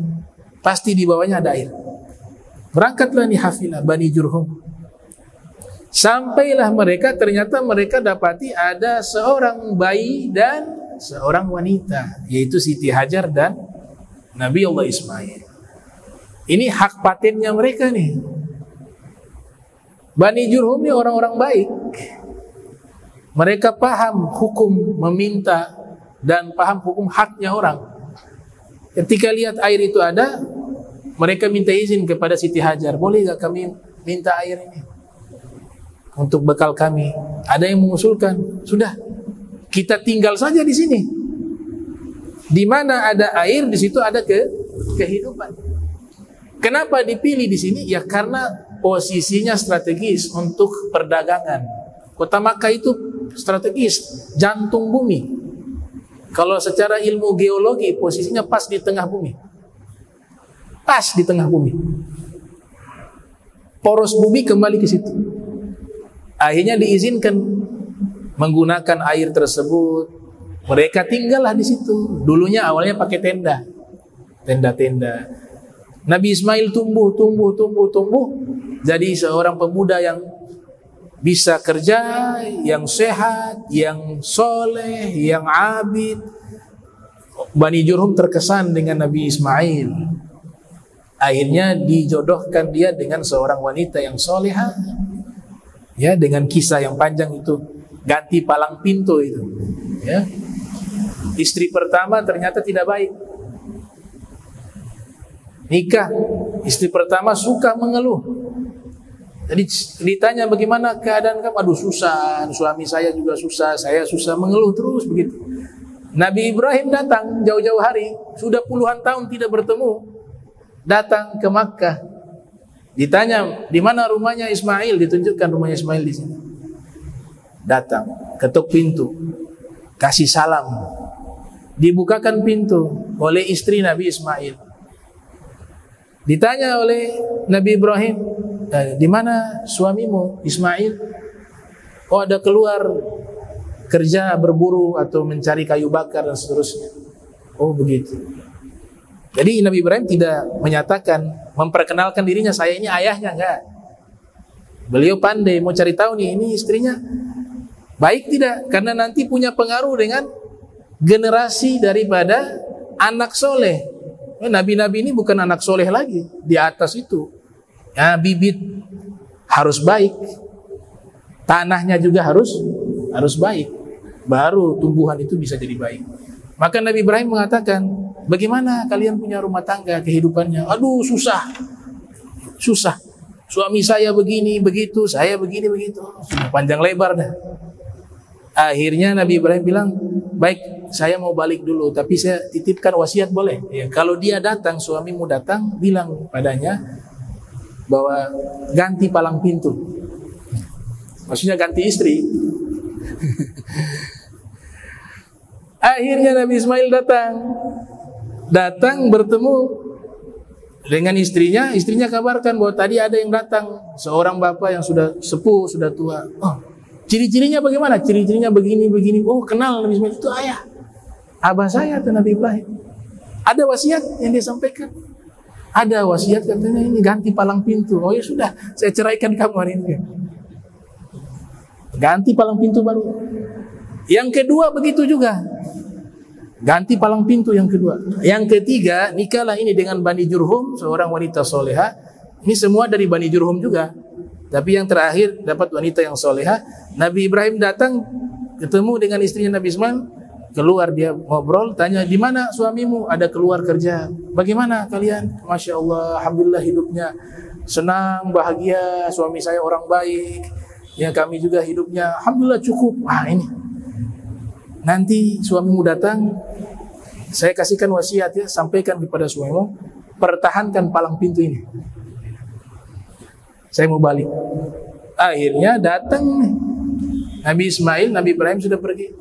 S2: pasti di bawahnya ada air. Berangkatlah nih hafilah Bani Jurhum. Sampailah mereka, ternyata mereka dapati ada seorang bayi dan seorang wanita, yaitu Siti Hajar dan Nabi Allah Ismail. Ini hak patennya mereka nih. Bani Jurhum ini orang-orang baik. Mereka paham hukum meminta dan paham hukum haknya orang. Ketika lihat air itu ada, mereka minta izin kepada Siti Hajar, boleh gak kami minta air ini untuk bekal kami? Ada yang mengusulkan, sudah, kita tinggal saja di sini. Di mana ada air, di situ ada kehidupan. Kenapa dipilih di sini? Ya karena posisinya strategis untuk perdagangan. Kota Makkah itu strategis, jantung bumi. Kalau secara ilmu geologi, posisinya pas di tengah bumi. Pas di tengah bumi. Poros bumi kembali ke situ. Akhirnya diizinkan menggunakan air tersebut. Mereka tinggallah di situ. Dulunya awalnya pakai tenda. Tenda-tenda. Nabi Ismail tumbuh. Jadi seorang pemuda yang bisa kerja, yang sehat, yang soleh, yang abid. Bani Jurhum terkesan dengan Nabi Ismail. Akhirnya dijodohkan dia dengan seorang wanita yang solehah. Ya, dengan kisah yang panjang itu, ganti palang pintu itu. Ya. Istri pertama ternyata tidak baik. Nikah, istri pertama suka mengeluh. Jadi ditanya bagaimana keadaan kamu? Aduh susah, suami saya juga susah, saya susah, mengeluh terus begitu. Nabi Ibrahim datang jauh-jauh hari, sudah puluhan tahun tidak bertemu, datang ke Makkah. Ditanya di mana rumahnya Ismail, ditunjukkan rumahnya Ismail di sini. Datang, ketuk pintu, kasih salam, dibukakan pintu oleh istri Nabi Ismail. Ditanya oleh Nabi Ibrahim, di mana suamimu Ismail? Oh, ada keluar kerja berburu atau mencari kayu bakar dan seterusnya. Oh begitu. Jadi Nabi Ibrahim tidak menyatakan, memperkenalkan dirinya, saya ini ayahnya, enggak. Beliau pandai mau cari tahu nih, ini istrinya baik tidak, karena nanti punya pengaruh dengan generasi daripada anak soleh. Nabi-nabi ini bukan anak soleh lagi, di atas itu. Ya, bibit harus baik, tanahnya juga harus baik, baru tumbuhan itu bisa jadi baik. Maka Nabi Ibrahim mengatakan, bagaimana kalian punya rumah tangga, kehidupannya? Aduh, susah. Suami saya begini, begitu, saya begini, begitu. Panjang lebar dah. Akhirnya Nabi Ibrahim bilang, baik, saya mau balik dulu, tapi saya titipkan wasiat boleh? Ya, kalau dia datang, suamimu datang, bilang padanya bahwa ganti palang pintu. Maksudnya ganti istri. Akhirnya Nabi Ismail datang bertemu dengan istrinya kabarkan bahwa tadi ada yang datang, seorang bapak yang sudah sepuh, sudah tua. Oh, ciri-cirinya bagaimana? Ciri-cirinya begini. Oh, kenal Nabi Ismail, itu ayah, abah saya tuh Nabi Ibrahim. Ada wasiat yang dia sampaikan. Ada wasiat katanya ini ganti palang pintu. Oh ya sudah, saya ceraikan kamu hari ini. Ganti palang pintu baru. Yang kedua begitu juga. Ganti palang pintu yang kedua. Yang ketiga, nikahlah ini dengan Bani Jurhum, seorang wanita soleha. Ini semua dari Bani Jurhum juga. Tapi yang terakhir dapat wanita yang soleha. Nabi Ibrahim datang ketemu dengan istrinya Nabi Ismail. Keluar dia ngobrol, tanya, di mana suamimu? Ada keluar kerja. Bagaimana kalian? Masya Allah, alhamdulillah hidupnya senang, bahagia. Suami saya orang baik. Ya kami juga hidupnya alhamdulillah cukup. Ini nanti suamimu datang, saya kasihkan wasiat ya, sampaikan kepada suamimu, pertahankan palang pintu ini. Saya mau balik. Akhirnya datang Nabi Ismail, Nabi Ibrahim sudah pergi.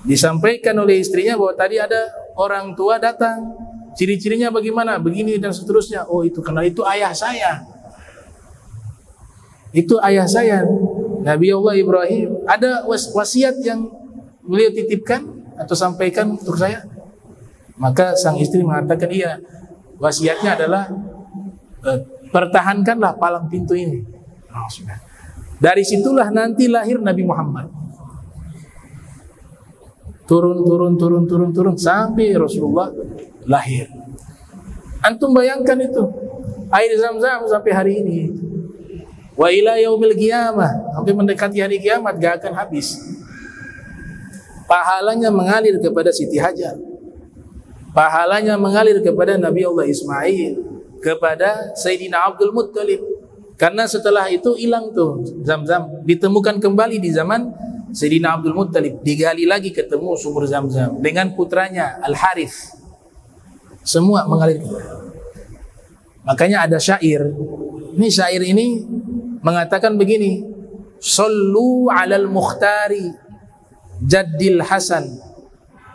S2: Disampaikan oleh istrinya bahwa tadi ada orang tua datang. Ciri-cirinya bagaimana? Begini dan seterusnya. Oh itu karena itu ayah saya. Itu ayah saya, Nabi Allah Ibrahim. Ada wasiat yang beliau titipkan atau sampaikan untuk saya? Maka sang istri mengatakan, iya, wasiatnya adalah pertahankanlah palang pintu ini. Dari situlah nanti lahir Nabi Muhammad. Turun sampai Rasulullah lahir. Antum bayangkan itu, air Zam-Zam sampai hari ini. Wa ila yaumil qiyamah, sampai mendekati hari kiamat gak akan habis. Pahalanya mengalir kepada Siti Hajar. Pahalanya mengalir kepada Nabi Allah Ismail, kepada Sayyidina Abdul Muttalib. Karena setelah itu hilang tuh Zam-Zam, ditemukan kembali di zaman Sayyidina Abdul Muttalib, digali lagi ketemu sumur Zam-Zam dengan putranya Al-Harith. Semua mengalir. Makanya ada syair. Ini syair ini mengatakan begini, sallu 'alal mukhtari jaddil Hasan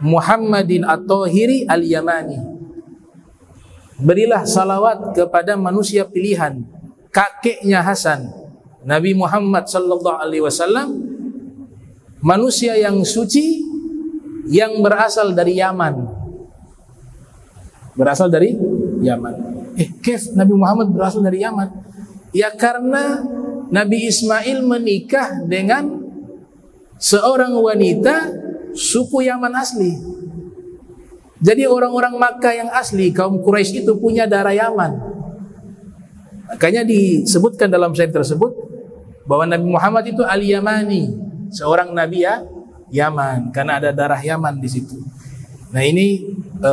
S2: Muhammadin at-Tahiri al-Yamani. Berilah salawat kepada manusia pilihan, kakeknya Hasan, Nabi Muhammad sallallahu alaihi wasallam, manusia yang suci yang berasal dari Yaman. Berasal dari Yaman. Kef Nabi Muhammad berasal dari Yaman? Ya karena Nabi Ismail menikah dengan seorang wanita suku Yaman asli. Jadi orang-orang Makkah yang asli, kaum Quraisy itu punya darah Yaman. Makanya disebutkan dalam syair tersebut bahwa Nabi Muhammad itu al-Yamani, seorang nabi ya Yaman, karena ada darah Yaman di situ. Nah ini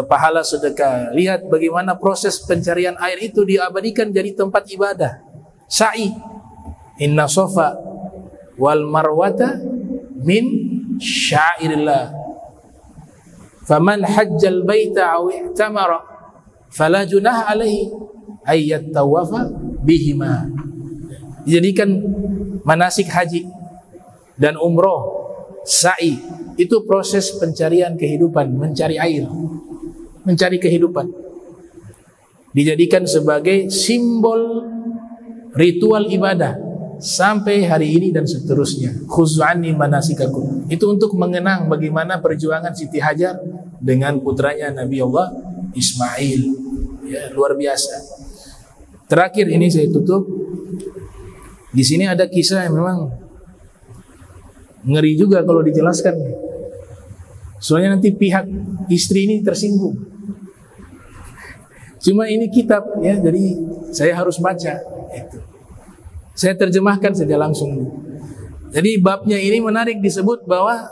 S2: pahala sedekah. Lihat bagaimana proses pencarian air itu diabadikan jadi tempat ibadah. Sa'i, inna sofa wal marwata min syairillah. Faman hajjal baita aw i'tamara fala junah alaihi ayyat tawafa bihima. Dijadikan manasik haji dan umroh, sa'i, itu proses pencarian kehidupan, mencari air, mencari kehidupan. Dijadikan sebagai simbol ritual ibadah sampai hari ini dan seterusnya. Khuz'ani manasikakum. Itu untuk mengenang bagaimana perjuangan Siti Hajar dengan putranya Nabi Allah Ismail. Ya, luar biasa. Terakhir ini saya tutup. Di sini ada kisah yang memang ngeri juga kalau dijelaskan. Soalnya nanti pihak istri ini tersinggung. Cuma ini kitab ya, jadi saya harus baca. Itu. Saya terjemahkan saja langsung. Jadi babnya ini menarik, disebut bahwa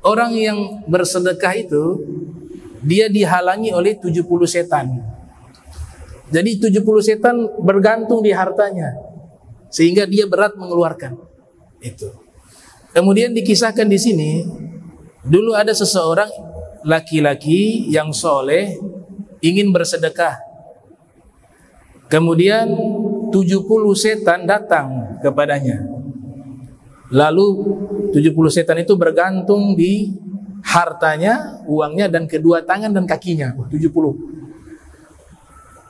S2: orang yang bersedekah itu dia dihalangi oleh 70 setan. Jadi 70 setan bergantung di hartanya sehingga dia berat mengeluarkan. Itu. Kemudian dikisahkan di sini, dulu ada seseorang laki-laki yang soleh ingin bersedekah. Kemudian 70 setan datang kepadanya. Lalu 70 setan itu bergantung di hartanya, uangnya, dan kedua tangan dan kakinya. 70.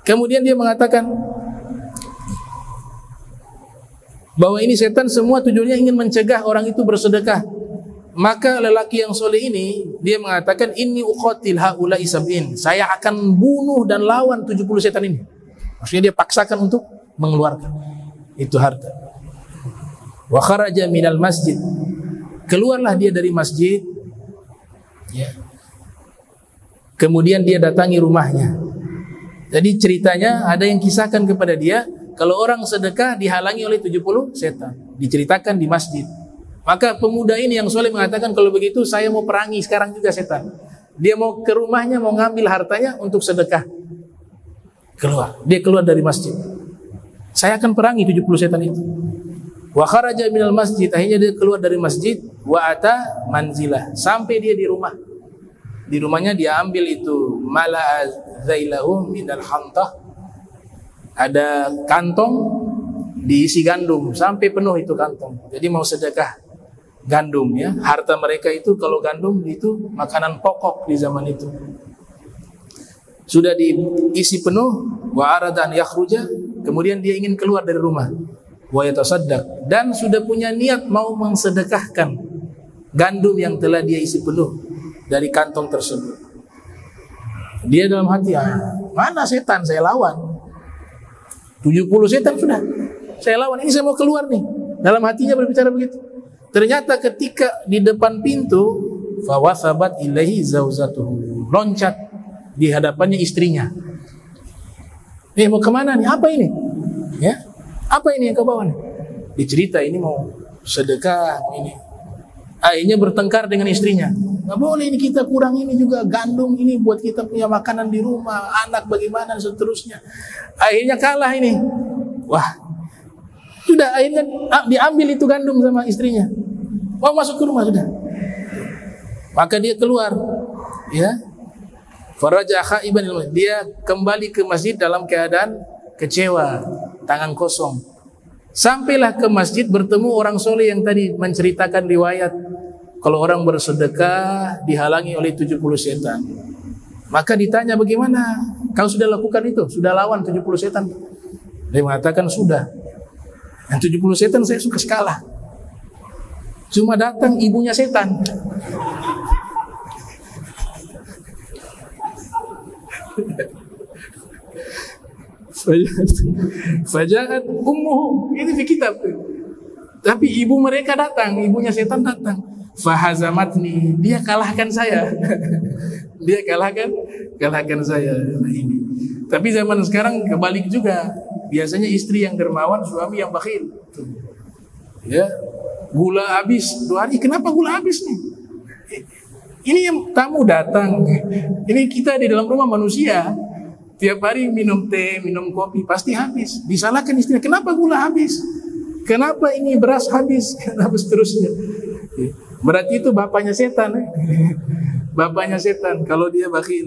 S2: Kemudian dia mengatakan bahwa ini setan semua tujuannya ingin mencegah orang itu bersedekah. Maka lelaki yang soleh ini, dia mengatakan, inni uqatil haula'i sab'in. Saya akan bunuh dan lawan 70 setan ini. Maksudnya dia paksakan untuk mengeluarkan itu harta. Wa kharaja minal masjid. Keluarlah dia dari masjid. Ya. Kemudian dia datangi rumahnya. Jadi ceritanya ada yang kisahkan kepada dia, kalau orang sedekah dihalangi oleh 70 setan. Diceritakan di masjid. Maka pemuda ini yang soleh mengatakan, kalau begitu saya mau perangi sekarang juga setan. Dia mau ke rumahnya, mau ngambil hartanya untuk sedekah. Keluar. Dia keluar dari masjid. Saya akan perangi 70 setan itu. Wa kharaja minal masjid. Akhirnya dia keluar dari masjid. Wa ata manzilah. Sampai dia di rumah. Di rumahnya dia ambil itu mala'a zailahu minal hantah. Ada kantong diisi gandum sampai penuh itu kantong. Jadi mau sedekah gandum ya. Harta mereka itu kalau gandum itu makanan pokok di zaman itu. Sudah diisi penuh, wa arada an yakhruja, kemudian dia ingin keluar dari rumah. Wa yatasaddaq, dan sudah punya niat mau mensedekahkan gandum yang telah dia isi penuh dari kantong tersebut. Dia dalam hati, mana setan saya lawan. 70 setan sudah saya lawan, ini saya mau keluar nih. Dalam hatinya berbicara begitu. Ternyata ketika di depan pintu, fawasabat ilaihi zauzatuhu, loncat di hadapannya istrinya. Mau kemana nih? Apa ini? Ya, apa ini yang kau bawa nih? Dicerita ini mau sedekah ini. Akhirnya bertengkar dengan istrinya. Nggak boleh ini, kita kurang ini juga gandum ini buat kita punya makanan di rumah, anak bagaimana dan seterusnya. Akhirnya kalah ini. Wah, sudah akhirnya diambil itu gandum sama istrinya. Mau masuk ke rumah sudah. Maka dia keluar, ya. Faraja khaiban, dia kembali ke masjid dalam keadaan kecewa, tangan kosong. Sampailah ke masjid bertemu orang soleh yang tadi menceritakan riwayat kalau orang bersedekah dihalangi oleh 70 setan. Maka ditanya, bagaimana? Kau sudah lakukan itu? Sudah lawan 70 setan? Dia mengatakan sudah. Yang 70 setan saya suka kalah. Cuma datang ibunya setan. Fajaat ummuhum, ini di kitab. Tapi ibu mereka datang, ibunya setan datang. Fahazamatni, dia kalahkan saya. Dia kalahkan saya. Nah, ini. Tapi zaman sekarang kebalik juga. Biasanya istri yang dermawan, suami yang bakhil. Ya, gula habis 2 hari. Kenapa gula habis nih? Ini yang tamu datang. Ini kita di dalam rumah manusia. Tiap hari minum teh, minum kopi, pasti habis. Disalahkan istrinya, kenapa gula habis? Kenapa ini beras habis? Kenapa seterusnya? Berarti itu bapaknya setan. Bapaknya setan kalau dia bakhil.